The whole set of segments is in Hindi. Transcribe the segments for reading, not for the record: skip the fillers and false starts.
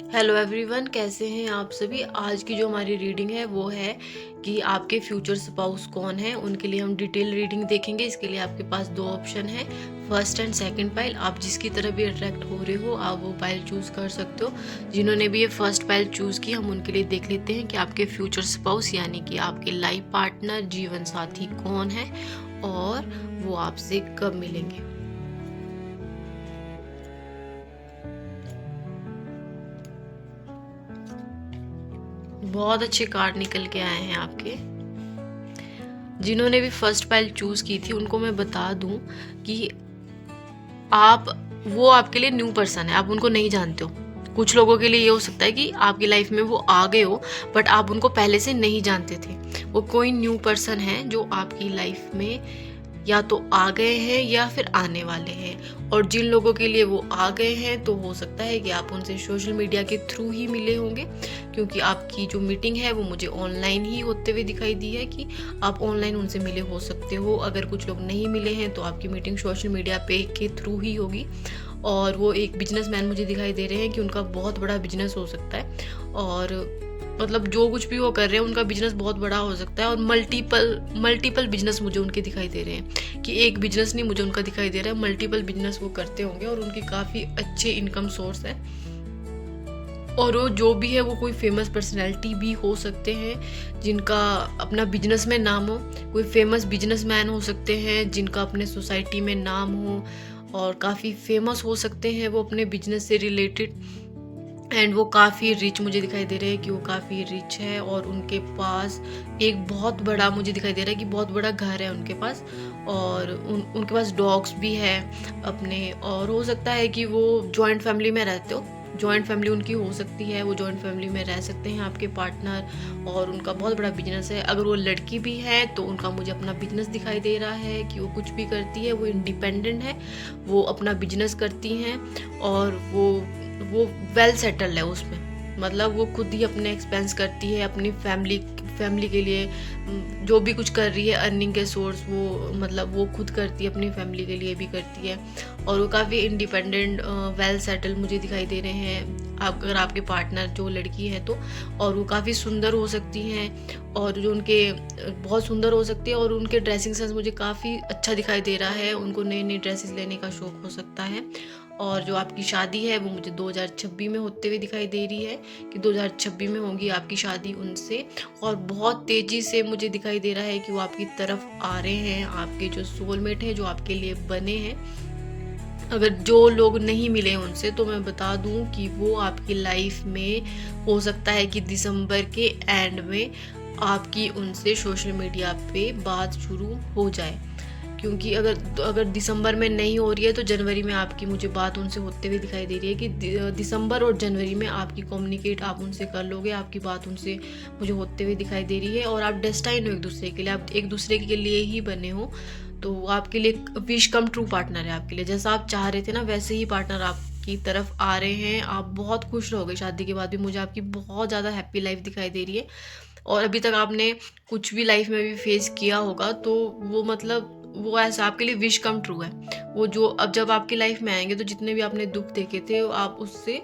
हेलो एवरीवन, कैसे हैं आप सभी। आज की जो हमारी रीडिंग है वो है कि आपके फ्यूचर स्पाउस कौन है। उनके लिए हम डिटेल रीडिंग देखेंगे। इसके लिए आपके पास दो ऑप्शन है, फर्स्ट एंड सेकंड पाइल। आप जिसकी तरफ भी अट्रैक्ट हो रहे हो आप वो पाइल चूज़ कर सकते हो। जिन्होंने भी ये फर्स्ट पाइल चूज़ की हम उनके लिए देख लेते हैं कि आपके फ्यूचर स्पाउस यानी कि आपके लाइफ पार्टनर, जीवन साथी कौन है और वो आपसे कब मिलेंगे। बहुत अच्छे कार्ड निकल के आए हैं आपके। जिन्होंने भी फर्स्ट पाइल चूज की थी उनको मैं बता दूं कि आप वो आपके लिए न्यू पर्सन है, आप उनको नहीं जानते हो। कुछ लोगों के लिए ये हो सकता है कि आपकी लाइफ में वो आ गए हो बट आप उनको पहले से नहीं जानते थे। वो कोई न्यू पर्सन है जो आपकी लाइफ में या तो आ गए हैं या फिर आने वाले हैं। और जिन लोगों के लिए वो आ गए हैं तो हो सकता है कि आप उनसे सोशल मीडिया के थ्रू ही मिले होंगे, क्योंकि आपकी जो मीटिंग है वो मुझे ऑनलाइन ही होते हुए दिखाई दी है कि आप ऑनलाइन उनसे मिले हो सकते हो। अगर कुछ लोग नहीं मिले हैं तो आपकी मीटिंग सोशल मीडिया पे के थ्रू ही होगी। और वो एक बिजनेसमैन मुझे दिखाई दे रहे हैं कि उनका बहुत बड़ा बिजनेस हो सकता है। और मतलब जो कुछ भी वो कर रहे हैं उनका बिजनेस बहुत बड़ा हो सकता है। और मल्टीपल बिजनेस मुझे उनके दिखाई दे रहे हैं कि एक बिजनेस नहीं मुझे उनका दिखाई दे रहा है, मल्टीपल बिजनेस वो करते होंगे और उनके काफ़ी अच्छे इनकम सोर्स है। और वो जो भी है वो कोई फेमस पर्सनैलिटी भी हो सकते हैं जिनका अपना बिजनेस में नाम हो। कोई फेमस बिजनेसमैन हो सकते हैं जिनका अपने सोसाइटी में नाम हो और काफ़ी फेमस हो सकते हैं वो अपने बिजनेस से रिलेटेड। एंड वो काफ़ी रिच मुझे दिखाई दे रहे हैं कि वो काफ़ी रिच है और उनके पास एक बहुत बड़ा मुझे दिखाई दे रहा है कि बहुत बड़ा घर है उनके पास। और उनके पास डॉग्स भी है अपने। और हो सकता है कि वो जॉइंट फैमिली में रहते हो, जॉइंट फैमिली उनकी हो सकती है, वो जॉइंट फैमिली में रह सकते हैं आपके पार्टनर। और उनका बहुत बड़ा बिजनेस है। अगर वो लड़की भी है तो उनका मुझे अपना बिजनेस दिखाई दे रहा है कि वो कुछ भी करती है, वो इंडिपेंडेंट है, वो अपना बिजनेस करती हैं और वो वेल सेटल्ड है उसमें। मतलब वो खुद ही अपने एक्सपेंस करती है अपनी फैमिली के लिए। जो भी कुछ कर रही है अर्निंग के सोर्स वो मतलब वो खुद करती है, अपनी फैमिली के लिए भी करती है। और वो काफ़ी इंडिपेंडेंट वेल सेटल मुझे दिखाई दे रहे हैं अगर आपके पार्टनर जो लड़की है तो। और वो काफ़ी सुंदर हो सकती हैं और जो उनके बहुत सुंदर हो सकती है। और उनके ड्रेसिंग सेंस मुझे काफ़ी अच्छा दिखाई दे रहा है, उनको नई नई ड्रेसेस लेने का शौक हो सकता है। और जो आपकी शादी है वो मुझे 2026 में होते हुए दिखाई दे रही है कि 2026 में होगी आपकी शादी उनसे। और बहुत तेज़ी से मुझे दिखाई दे रहा है कि वो आपकी तरफ आ रहे हैं, आपके जो सोलमेट हैं जो आपके लिए बने हैं। अगर जो लोग नहीं मिले उनसे तो मैं बता दूं कि वो आपकी लाइफ में हो सकता है कि दिसंबर के एंड में आपकी उनसे सोशल मीडिया पे बात शुरू हो जाए। क्योंकि अगर दिसंबर में नहीं हो रही है तो जनवरी में आपकी मुझे बात उनसे होते हुए दिखाई दे रही है कि दिसंबर और जनवरी में आपकी कम्युनिकेट आप उनसे कर लोगे, आपकी बात उनसे मुझे होते हुए दिखाई दे रही है। और आप डेस्टाइन हो एक दूसरे के लिए, आप एक दूसरे के लिए ही बने हो। तो वो आपके लिए विश कम ट्रू पार्टनर है आपके लिए। जैसा आप चाह रहे थे ना वैसे ही पार्टनर आपकी तरफ आ रहे हैं। आप बहुत खुश रहोगे शादी के बाद भी। मुझे आपकी बहुत ज़्यादा हैप्पी लाइफ दिखाई दे रही है। और अभी तक आपने कुछ भी लाइफ में भी फेस किया होगा तो वो मतलब वो ऐसा आपके लिए विश कम ट्रू है। वो जो अब जब आपकी लाइफ में आएंगे तो जितने भी आपने दुख देखे थे आप उससे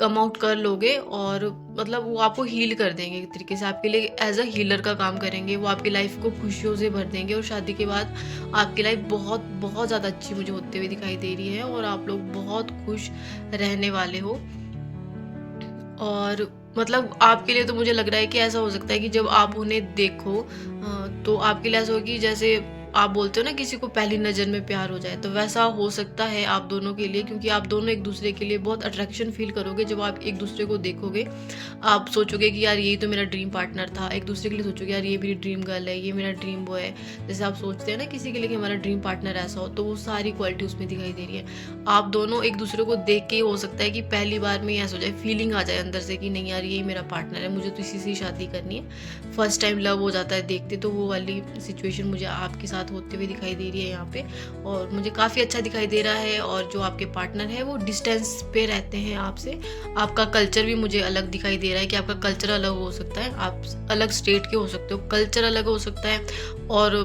कम आउट कर लोगे। और मतलब वो आपको हील कर देंगे एक तरीके से, आपके लिए एज अ हीलर का काम करेंगे। वो आपकी लाइफ को खुशियों से भर देंगे और शादी के बाद आपकी लाइफ बहुत बहुत ज़्यादा अच्छी मुझे होते हुए दिखाई दे रही है और आप लोग बहुत खुश रहने वाले हो। और मतलब आपके लिए तो मुझे लग रहा है कि ऐसा हो सकता है कि जब आप उन्हें देखो तो आपके लिए ऐसा हो कि जैसे आप बोलते हो ना किसी को पहली नज़र में प्यार हो जाए, तो वैसा हो सकता है आप दोनों के लिए। क्योंकि आप दोनों एक दूसरे के लिए बहुत अट्रैक्शन फील करोगे जब आप एक दूसरे को देखोगे। आप सोचोगे कि यार यही तो मेरा ड्रीम पार्टनर था, एक दूसरे के लिए सोचोगे यार ये मेरी ड्रीम गर्ल है, ये मेरा ड्रीम बॉय है। जैसे आप सोचते हैं ना किसी के लिए कि हमारा ड्रीम पार्टनर ऐसा हो, तो वो सारी क्वालिटी उसमें दिखाई दे रही है। आप दोनों एक दूसरे को देख के हो सकता है कि पहली बार में ऐसा हो जाए, फीलिंग आ जाए अंदर से कि नहीं यार यही मेरा पार्टनर है, मुझे तो इसी से शादी करनी है। फर्स्ट टाइम लव हो जाता है देखते, तो वो वाली सिचुएशन मुझे आपके साथ होते हुए दिखाई दे रही है यहाँ पे। और मुझे काफ़ी अच्छा दिखाई दे रहा है। और जो आपके पार्टनर है वो डिस्टेंस पे रहते हैं आपसे। आपका कल्चर भी मुझे अलग दिखाई दे रहा है कि आपका कल्चर अलग हो सकता है, आप अलग स्टेट के हो सकते हो, कल्चर अलग हो सकता है। और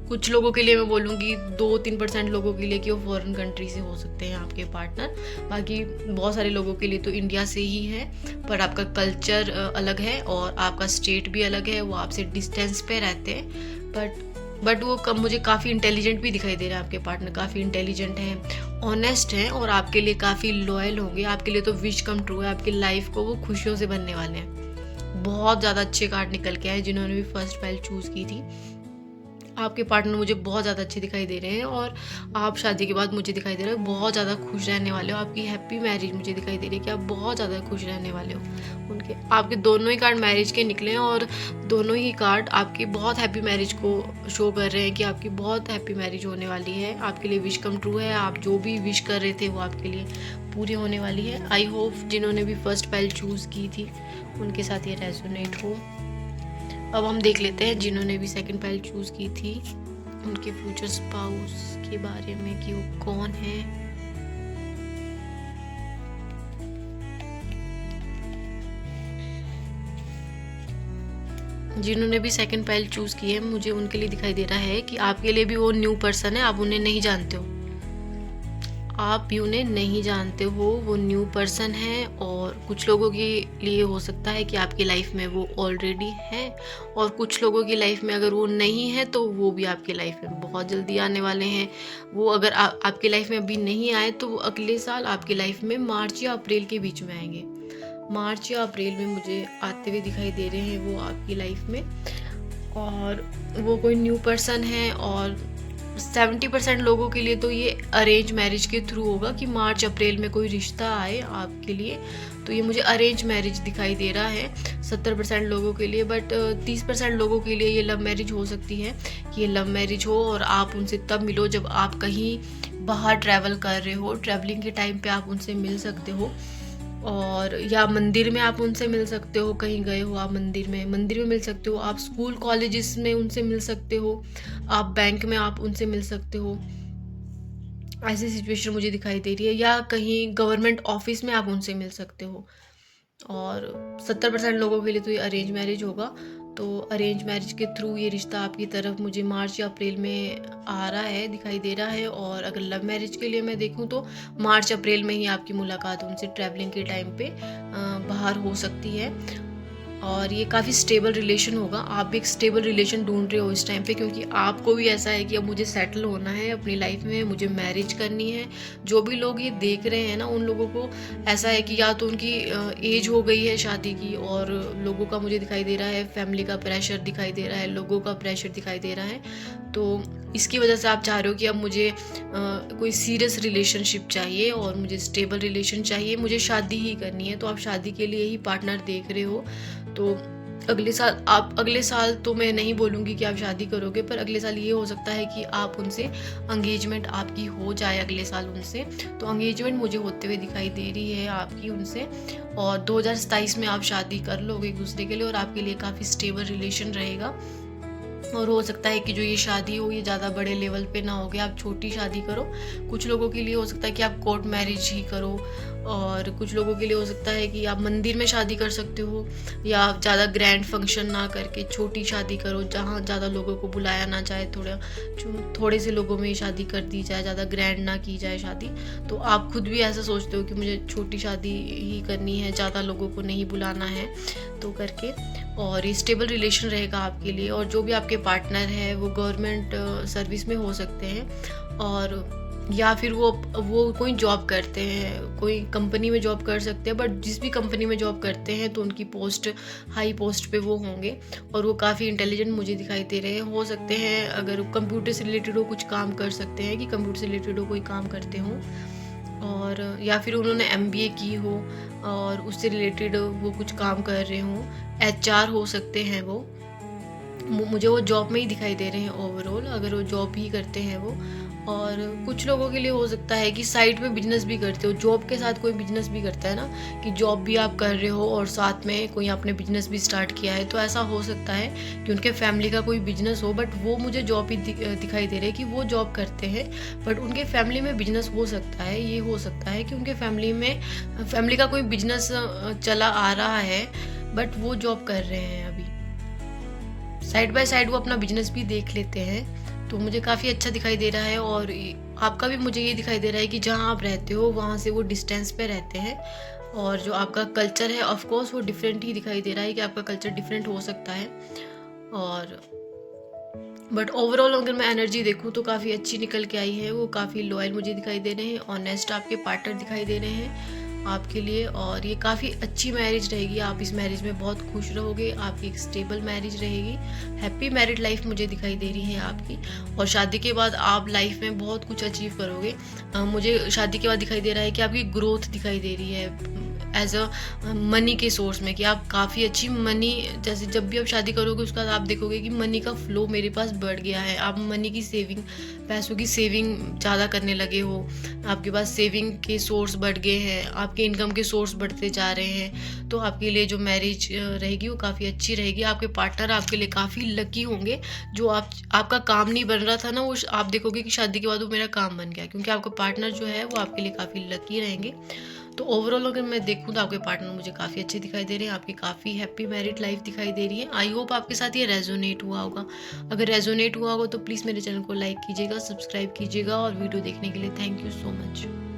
कुछ लोगों के लिए मैं बोलूँगी 2-3% लोगों के लिए कि वो फॉरेन कंट्री से हो सकते हैं आपके पार्टनर, बाकी बहुत सारे लोगों के लिए तो इंडिया से ही है, पर आपका कल्चर अलग है और आपका स्टेट भी अलग है, वो आपसे डिस्टेंस पे रहते हैं। बट वो मुझे काफ़ी इंटेलिजेंट भी दिखाई दे रहा है। आपके पार्टनर काफ़ी इंटेलिजेंट हैं, ऑनेस्ट हैं और आपके लिए काफ़ी लॉयल होंगे। आपके लिए तो विश कम ट्रू है, आपकी लाइफ को वो खुशियों से भरने वाले हैं। बहुत ज़्यादा अच्छे कार्ड निकल के आए जिन्होंने भी फर्स्ट फाइल चूज़ की थी। आपके पार्टनर मुझे बहुत ज़्यादा अच्छे दिखाई दे रहे हैं और आप शादी के बाद मुझे दिखाई दे रहा है बहुत ज़्यादा खुश रहने वाले हो। आपकी हैप्पी मैरिज मुझे दिखाई दे रही है कि आप बहुत ज़्यादा खुश रहने वाले हो। उनके आपके दोनों ही कार्ड मैरिज के निकले हैं और दोनों ही कार्ड आपकी बहुत हैप्पी मैरिज को शो कर रहे हैं कि आपकी बहुत हैप्पी मैरिज होने वाली है। आपके लिए विश कम ट्रू है, आप जो भी विश कर रहे थे वो आपके लिए पूरी होने वाली है। आई होप जिन्होंने भी फर्स्ट फाइल चूज़ की थी उनके साथ ये रेजोनेट हो। अब हम देख लेते हैं जिन्होंने भी सेकंड फाइल चूज़ की थी उनके फ्यूचर स्पाउस के बारे में कि वो कौन है। जिन्होंने भी सेकंड फाइल चूज़ की है मुझे उनके लिए दिखाई दे रहा है कि आपके लिए भी वो न्यू पर्सन है, आप उन्हें नहीं जानते हो। आप भी उन्हें नहीं जानते हो, वो न्यू पर्सन है और कुछ लोगों के लिए हो सकता है कि आपकी लाइफ में वो ऑलरेडी है और कुछ लोगों की लाइफ में अगर वो नहीं है तो वो भी आपकी लाइफ में बहुत जल्दी आने वाले हैं। वो अगर आपकी लाइफ में अभी नहीं आए तो वो अगले साल आपकी लाइफ में मार्च या अप्रैल के बीच में आएंगे। मार्च या अप्रैल में मुझे आते हुए दिखाई दे रहे हैं वो आपकी लाइफ में, और वो कोई न्यू पर्सन है। और 70% लोगों के लिए तो ये अरेंज मैरिज के थ्रू होगा कि मार्च अप्रैल में कोई रिश्ता आए आपके लिए, तो ये मुझे अरेंज मैरिज दिखाई दे रहा है 70% लोगों के लिए। बट 30% लोगों के लिए ये लव मैरिज हो सकती है कि ये लव मैरिज हो और आप उनसे तब मिलो जब आप कहीं बाहर ट्रैवल कर रहे हो, ट्रैवलिंग के टाइम पे आप उनसे मिल सकते हो, और या मंदिर में आप उनसे मिल सकते हो, कहीं गए हो आप मंदिर में मिल सकते हो, आप स्कूल कॉलेजेस में उनसे मिल सकते हो, आप बैंक में आप उनसे मिल सकते हो। ऐसी सिचुएशन मुझे दिखाई दे रही है, या कहीं गवर्नमेंट ऑफिस में आप उनसे मिल सकते हो। और 70% लोगों के लिए तो ये अरेंज मैरिज होगा, तो अरेंज मैरिज के थ्रू ये रिश्ता आपकी तरफ मुझे मार्च या अप्रैल में आ रहा है, दिखाई दे रहा है। और अगर लव मैरिज के लिए मैं देखूं तो मार्च अप्रैल में ही आपकी मुलाकात उनसे ट्रैवलिंग के टाइम पे बाहर हो सकती है। और ये काफ़ी स्टेबल रिलेशन होगा। आप भी एक स्टेबल रिलेशन ढूंढ रहे हो इस टाइम पे, क्योंकि आपको भी ऐसा है कि अब मुझे सेटल होना है अपनी लाइफ में, मुझे मैरिज करनी है। जो भी लोग ये देख रहे हैं ना, उन लोगों को ऐसा है कि या तो उनकी एज हो गई है शादी की, और लोगों का मुझे दिखाई दे रहा है फैमिली का प्रेशर दिखाई दे रहा है, लोगों का प्रेशर दिखाई दे रहा है। तो इसकी वजह से आप चाह रहे हो कि अब मुझे कोई सीरियस रिलेशनशिप चाहिए और मुझे स्टेबल रिलेशन चाहिए, मुझे शादी ही करनी है। तो आप शादी के लिए ही पार्टनर देख रहे हो। तो अगले साल तो मैं नहीं बोलूँगी कि आप शादी करोगे, पर अगले साल ये हो सकता है कि आप उनसे एंगेजमेंट आपकी हो जाए अगले साल उनसे। तो एंगेजमेंट मुझे होते हुए दिखाई दे रही है आपकी उनसे, और 2027 में आप शादी कर लोगे एक दूसरे के लिए, और आपके लिए काफ़ी स्टेबल रिलेशन रहेगा। और हो सकता है कि जो ये शादी हो ये ज़्यादा बड़े लेवल पे ना हो, आप छोटी शादी करो। कुछ लोगों के लिए हो सकता है कि आप कोर्ट मैरिज ही करो, और कुछ लोगों के लिए हो सकता है कि आप मंदिर में शादी कर सकते हो, या आप ज़्यादा ग्रैंड फंक्शन ना करके छोटी शादी करो जहाँ ज़्यादा लोगों को बुलाया ना जाए, थोड़े से लोगों में शादी कर दी जाए, ज़्यादा ग्रैंड ना की जाए शादी। तो आप खुद भी ऐसा सोचते हो कि मुझे छोटी शादी ही करनी है, ज़्यादा लोगों को नहीं बुलाना है, तो करके। और ये स्टेबल रिलेशन रहेगा आपके लिए। और जो भी आपके पार्टनर है वो गवर्नमेंट सर्विस में हो सकते हैं, और या फिर वो कोई जॉब करते हैं, कोई कंपनी में जॉब कर सकते हैं। बट जिस भी कंपनी में जॉब करते हैं तो उनकी पोस्ट हाई पोस्ट पे वो होंगे, और वो काफ़ी इंटेलिजेंट मुझे दिखाई दे रहे हैं। हो सकते हैं अगर कंप्यूटर से रिलेटेड हो कुछ काम कर सकते हैं, कि कंप्यूटर से रिलेटेड हो कोई काम करते हों, और या फिर उन्होंने MBA की हो और उससे रिलेटेड वो कुछ काम कर रहे हों, HR हो सकते हैं वो। मुझे वो जॉब में ही दिखाई दे रहे हैं ओवरऑल, अगर वो जॉब ही करते हैं वो। और कुछ लोगों के लिए हो सकता है कि साइड में बिजनेस भी करते हो, जॉब के साथ कोई बिजनेस भी करता है ना, कि जॉब भी आप कर रहे हो और साथ में कोई आपने बिजनेस भी स्टार्ट किया है। तो ऐसा हो सकता है कि उनके फैमिली का कोई बिजनेस हो, बट वो मुझे जॉब ही दिखाई दे रहा है कि वो जॉब करते हैं, बट उनके फैमिली में बिजनेस हो सकता है। ये हो सकता है कि उनके फैमिली का कोई बिजनेस चला आ रहा है, बट वो जॉब कर रहे हैं अभी, साइड बाय साइड वो अपना बिजनेस भी देख लेते हैं। तो मुझे काफ़ी अच्छा दिखाई दे रहा है, और आपका भी मुझे ये दिखाई दे रहा है कि जहाँ आप रहते हो वहाँ से वो डिस्टेंस पे रहते हैं, और जो आपका कल्चर है ऑफ कोर्स वो डिफरेंट ही दिखाई दे रहा है कि आपका कल्चर डिफरेंट हो सकता है। और बट ओवरऑल अगर मैं एनर्जी देखूँ तो काफ़ी अच्छी निकल के आई है, वो काफ़ी लॉयल मुझे दिखाई दे रहे हैं, ऑनेस्ट आपके पार्टनर दिखाई दे रहे हैं आपके लिए, और ये काफ़ी अच्छी मैरिज रहेगी। आप इस मैरिज में बहुत खुश रहोगे, आपकी एक स्टेबल मैरिज रहेगी, हैप्पी मैरिड लाइफ मुझे दिखाई दे रही है आपकी। और शादी के बाद आप लाइफ में बहुत कुछ अचीव करोगे। मुझे शादी के बाद दिखाई दे रहा है कि आपकी ग्रोथ दिखाई दे रही है एज अ मनी के सोर्स में, कि आप काफ़ी अच्छी मनी, जैसे जब भी आप शादी करोगे उसके बाद आप देखोगे कि मनी का फ्लो मेरे पास बढ़ गया है, आप मनी की सेविंग, पैसों की सेविंग ज़्यादा करने लगे हो, आपके पास सेविंग के सोर्स बढ़ गए हैं, आपके इनकम के सोर्स बढ़ते जा रहे हैं। तो आपके लिए जो मैरिज रहेगी वो काफ़ी अच्छी रहेगी। आपके पार्टनर आपके लिए काफ़ी लकी होंगे। जो आपका काम नहीं बन रहा था ना, वो आप देखोगे कि शादी के बाद वो मेरा काम बन गया, क्योंकि आपका पार्टनर जो है वो आपके लिए काफ़ी लकी रहेंगे। तो ओवरऑल अगर मैं देखूँ तो आपके पार्टनर मुझे काफ़ी अच्छे दिखाई दे रहे हैं, आपकी काफ़ी हैप्पी मैरिड लाइफ दिखाई दे रही है। आई होप आपके साथ ये रेजोनेट हुआ होगा। अगर रेजोनेट हुआ होगा तो प्लीज़ मेरे चैनल को लाइक कीजिएगा, सब्सक्राइब कीजिएगा, और वीडियो देखने के लिए थैंक यू सो मच।